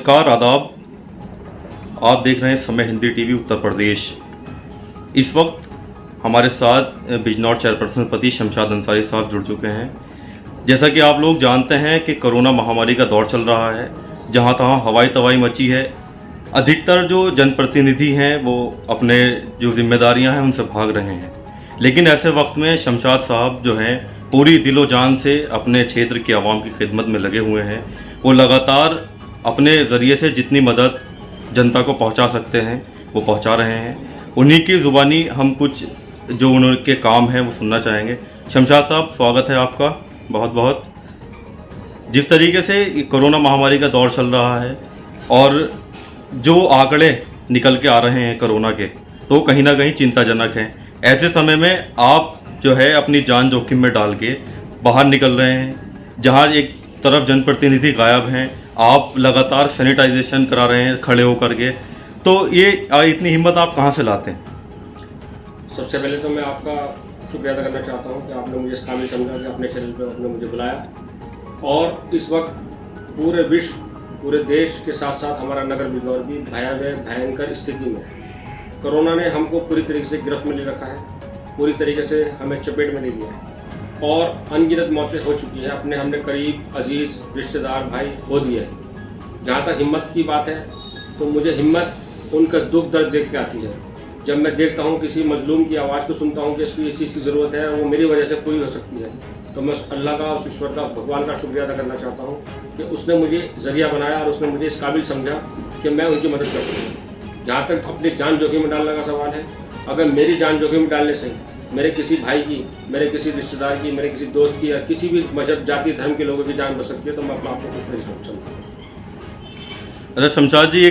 नमस्कार, आदाब। आप देख रहे हैं समय हिंदी टीवी उत्तर प्रदेश। इस वक्त हमारे साथ बिजनौर चेयरपर्सन पति शमशाद अंसारी साहब जुड़ चुके हैं। जैसा कि आप लोग जानते हैं कि कोरोना महामारी का दौर चल रहा है, जहां तहां हवाई तवाई मची है। अधिकतर जो जनप्रतिनिधि हैं वो अपने जो जिम्मेदारियां हैं उनसे भाग रहे हैं, लेकिन ऐसे वक्त में शमशाद साहब जो हैं पूरी दिलो जान से अपने क्षेत्र की आवाम की खिदमत में लगे हुए हैं। वो लगातार अपने ज़रिए से जितनी मदद जनता को पहुंचा सकते हैं वो पहुंचा रहे हैं। उन्हीं की ज़ुबानी हम कुछ जो उनके काम हैं वो सुनना चाहेंगे। शमशाद साहब, स्वागत है आपका बहुत बहुत। जिस तरीके से कोरोना महामारी का दौर चल रहा है और जो आंकड़े निकल के आ रहे हैं कोरोना के, तो कहीं ना कहीं चिंताजनक हैं। ऐसे समय में आप जो है अपनी जान जोखिम में डाल के बाहर निकल रहे हैं। जहां एक तरफ जनप्रतिनिधि गायब हैं, आप लगातार सैनिटाइजेशन करा रहे हैं खड़े होकर के, तो ये इतनी हिम्मत आप कहां से लाते हैं? सबसे पहले तो मैं आपका शुक्रिया अदा करना चाहता हूं कि आपने मुझे इस काबिल समझा कि अपने चैनल पर आपने मुझे बुलाया। और इस वक्त पूरे विश्व, पूरे देश के साथ साथ हमारा नगर बिजनौर भी भयंकर स्थिति में, कोरोना ने हमको पूरी तरीके से गिरफ्त में ले रखा है, पूरी तरीके से हमें चपेट में ले लिया है और अनगिनत मौतें हो चुकी हैं। हमने करीब अजीज रिश्तेदार भाई खो दिए हैं। जहाँ तक हिम्मत की बात है तो मुझे हिम्मत उनका दुख दर्द देख के आती है। जब मैं देखता हूँ किसी मजलूम की आवाज़ को सुनता हूँ कि इसकी इस चीज़ की ज़रूरत है, वो मेरी वजह से पूरी हो सकती है, तो मैं उस अल्लाह का, उस ईश्वर का, भगवान का शुक्रिया अदा करना चाहता हूँ कि उसने मुझे ज़रिया बनाया और उसने मुझे इस काबिल समझा कि मैं उनकी मदद कर सकूँ। जहाँ तक अपनी जान जोखिम में डालने का सवाल है, अगर मेरी जान जोखिम में डालने से मेरे किसी भाई की, मेरे किसी रिश्तेदार की, मेरे किसी दोस्त की या किसी भी मजहब, जाति, धर्म के लोगों की जान बच सकती है, तो मैं अपना आपको कुछ नहीं समझता। अच्छा शमशाद जी,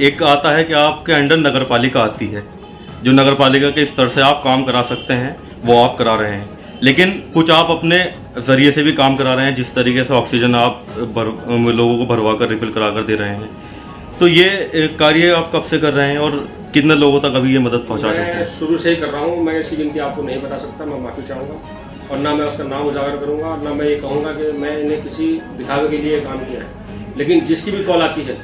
एक आता है कि आपके अंडर नगर पालिका आती है, जो नगर पालिका के स्तर से आप काम करा सकते हैं वो आप करा रहे हैं, लेकिन कुछ आप अपने ज़रिए से भी काम करा रहे हैं। जिस तरीके से ऑक्सीजन आप लोगों को भरवा कर रिफिल करा कर दे रहे हैं, तो ये कार्य आप कब से कर रहे हैं और कितने लोगों तक अभी ये मदद पहुंचा सकते हैं? मैं शुरू से ही कर रहा हूँ। मैं इसकी गिनती आपको नहीं बता सकता, मैं माफ़ी चाहूँगा और ना मैं उसका नाम उजागर करूँगा और ना मैं ये कहूँगा कि मैं इन्हें किसी दिखावे के लिए काम किया है। लेकिन जिसकी भी कॉल आती है,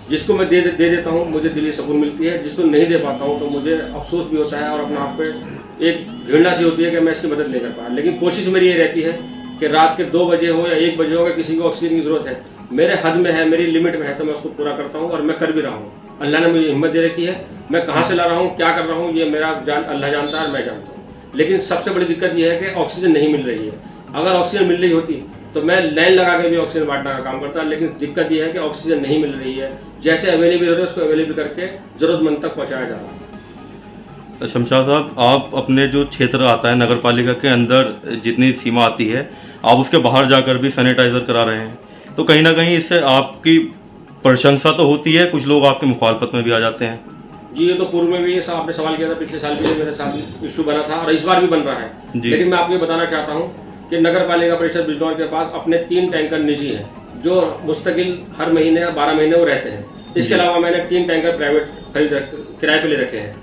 जिसको मैं दे देता हूँ, मुझे दिली सुकून मिलती है। जिसको नहीं दे पाता हूँ तो मुझे अफसोस भी होता है और अपने आप पे एक घृणा सी होती है कि मैं इसकी मदद नहीं कर पाया। लेकिन कोशिश मेरी ये रहती है कि रात के 2 बजे हो या 1 बजे हो, अगर किसी को ऑक्सीजन की ज़रूरत है, मेरे हद में है, मेरी लिमिट में है, तो मैं उसको पूरा करता हूँ और मैं कर भी रहा हूँ। अल्लाह ने मुझे हिम्मत दे रखी है। मैं कहाँ से ला रहा हूँ, क्या कर रहा हूँ, ये मेरा अल्लाह जानता है और मैं जानता हूँ। लेकिन सबसे बड़ी दिक्कत यह है कि ऑक्सीजन नहीं मिल रही है। अगर ऑक्सीजन मिल रही होती तो मैं लाइन लगा के भी ऑक्सीजन बांटने का काम करता, लेकिन दिक्कत यह है कि ऑक्सीजन नहीं मिल रही है। जैसे अवेलेबल हो रही है उसको अवेलेबल करके ज़रूरतमंद तक पहुँचाया जा रहा है। शमशाद साहब, आप अपने जो क्षेत्र आता है नगर पालिका के अंदर जितनी सीमा आती है, आप उसके बाहर जाकर भी सैनिटाइज़र करा रहे हैं, तो कहीं ना कहीं इससे आपकी प्रशंसा तो होती है, कुछ लोग आपके मुखालफत में भी आ जाते हैं। जी, ये तो पूर्व में भी ये आपने सवाल किया था, पिछले साल भी मेरे साथ इशू बना था और इस बार भी बन रहा है। लेकिन मैं आपको ये बताना चाहता हूँ कि नगर पालिका परिषद बिजनौर के पास अपने 3 टैंकर निजी हैं जो मुस्तकिल हर महीने या 12 महीने वो रहते हैं। इसके अलावा मैंने 3 टैंकर प्राइवेट किराए पे ले रखे हैं।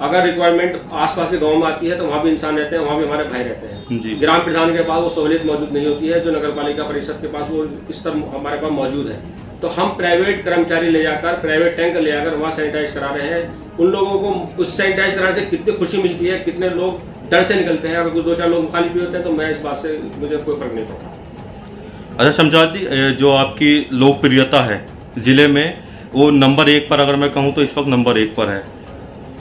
अगर रिक्वायरमेंट आसपास के गाँव में आती है तो वहाँ भी इंसान रहते हैं, वहाँ भी हमारे भाई रहते हैं। ग्राम प्रधान के पास वो सहूलियत मौजूद नहीं होती है जो नगर पालिका परिषद के पास वो स्तर हमारे पास मौजूद है। तो हम प्राइवेट कर्मचारी ले जाकर, प्राइवेट टैंकर ले जाकर वहाँ सैनिटाइज करा रहे हैं। उन लोगों को उस सैनिटाइज कराने से कितनी खुशी मिलती है, कितने लोग डर से निकलते हैं। अगर कुछ 2-4 लोग खाली भी होते हैं तो मैं इस बात से मुझे कोई फर्क नहीं पड़ता। अच्छा शमशाद जी, जो आपकी लोकप्रियता है ज़िले में, वो नंबर 1 पर, अगर मैं कहूँ तो इस वक्त नंबर 1 पर है।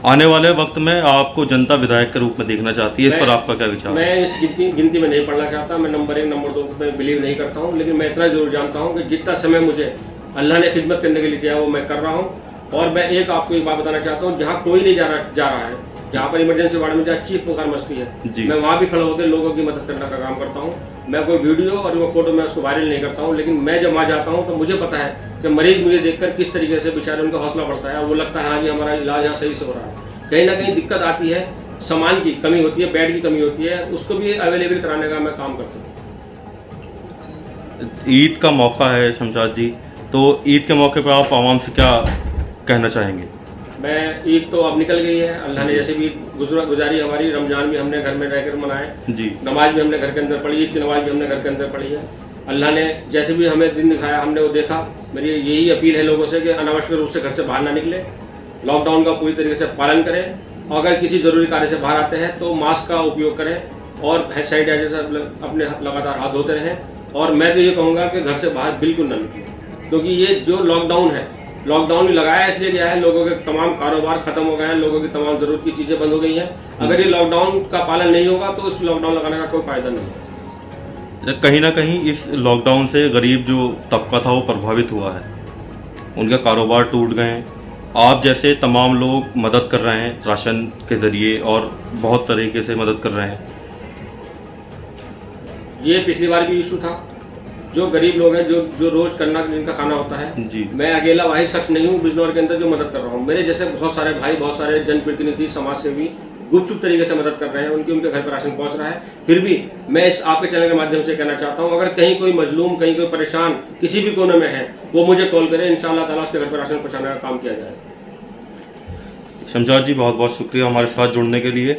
आने वाले वक्त में आपको जनता विधायक के रूप में देखना चाहती है, इस पर आपका क्या विचार? मैं इस गिनती में नहीं पढ़ना चाहता। मैं नंबर 1, नंबर 2 पे बिलीव नहीं करता हूँ, लेकिन मैं इतना जरूर जानता हूँ कि जितना समय मुझे अल्लाह ने खिदमत करने के लिए दिया वो मैं कर रहा हूँ। और मैं आपको एक बात बताना चाहता हूँ, जहाँ कोई नहीं जा रहा है, जहाँ पर इमरजेंसी वार्ड में जहाँ चीख पुकार मचती है, मैं वहाँ भी खड़ा होकर लोगों की मदद करने का काम करता हूँ। मैं कोई वीडियो और वो फोटो मैं उसको वायरल नहीं करता हूँ, लेकिन मैं जब वहाँ जाता हूँ तो मुझे पता है कि मरीज मुझे देखकर किस तरीके से बेचारे उनका हौसला बढ़ता है और वो लगता है हाँ जी हमारा इलाज यहाँ सही से हो रहा है। कहीं ना कहीं दिक्कत आती है, सामान की कमी होती है, बेड की कमी होती है, उसको भी अवेलेबल कराने का मैं काम करता हूँ। ईद का मौका है शमशाद जी, तो ईद के मौके पर आप आवाम से क्या कहना चाहेंगे? मैं ईद तो अब निकल गई है, अल्लाह ने जैसे भी गुजारी हमारी। रमजान भी हमने घर में रहकर मनाए जी, नमाज भी हमने घर के अंदर पढ़ी, ईद की नमाज भी हमने घर के अंदर पढ़ी है। अल्लाह ने जैसे भी हमें दिन दिखाया हमने वो देखा। मेरी यही अपील है लोगों से कि अनावश्यक रूप से घर से बाहर ना निकले, लॉकडाउन का पूरी तरीके से पालन करें और अगर किसी ज़रूरी कार्य से बाहर आते हैं तो मास्क का उपयोग करें और हैंड सैनिटाइजर से अपने लगातार हाथ धोते रहें। और मैं तो ये कहूँगा कि घर से बाहर बिल्कुल ना निकलें, क्योंकि ये जो लॉकडाउन है, लॉकडाउन लगाया इसलिए गया है, लोगों के तमाम कारोबार खत्म हो गए हैं, लोगों की तमाम ज़रूरत की चीज़ें बंद हो गई हैं। अगर ये लॉकडाउन का पालन नहीं होगा तो इस लॉकडाउन लगाने का कोई फ़ायदा नहीं है। कहीं ना कहीं इस लॉकडाउन से गरीब जो तबका था वो प्रभावित हुआ है, उनके कारोबार टूट गए हैं। आप जैसे तमाम लोग मदद कर रहे हैं राशन के ज़रिए और बहुत तरीके से मदद कर रहे हैं। ये पिछली बार भी इशू था, जो गरीब लोग हैं, जो रोज़ करना जिनका खाना होता है जी, मैं अकेला वाहिद शख्स नहीं हूँ बिजनौर के अंदर जो मदद कर रहा हूँ। मेरे जैसे बहुत सारे भाई, बहुत सारे जनप्रतिनिधि, समाज सेवी गुपचुप तरीके से मदद कर रहे हैं, उनके घर पर राशन पहुँच रहा है। फिर भी मैं इस आपके चैनल के माध्यम से कहना चाहता हूँ, अगर कहीं कोई मजलूम, कहीं कोई परेशान किसी भी कोने में है, वो मुझे कॉल करे, इंशाअल्लाह ताला उसके घर पर राशन पहुँचाने का काम किया जाए। शमशाद जी बहुत बहुत शुक्रिया हमारे साथ जुड़ने के लिए।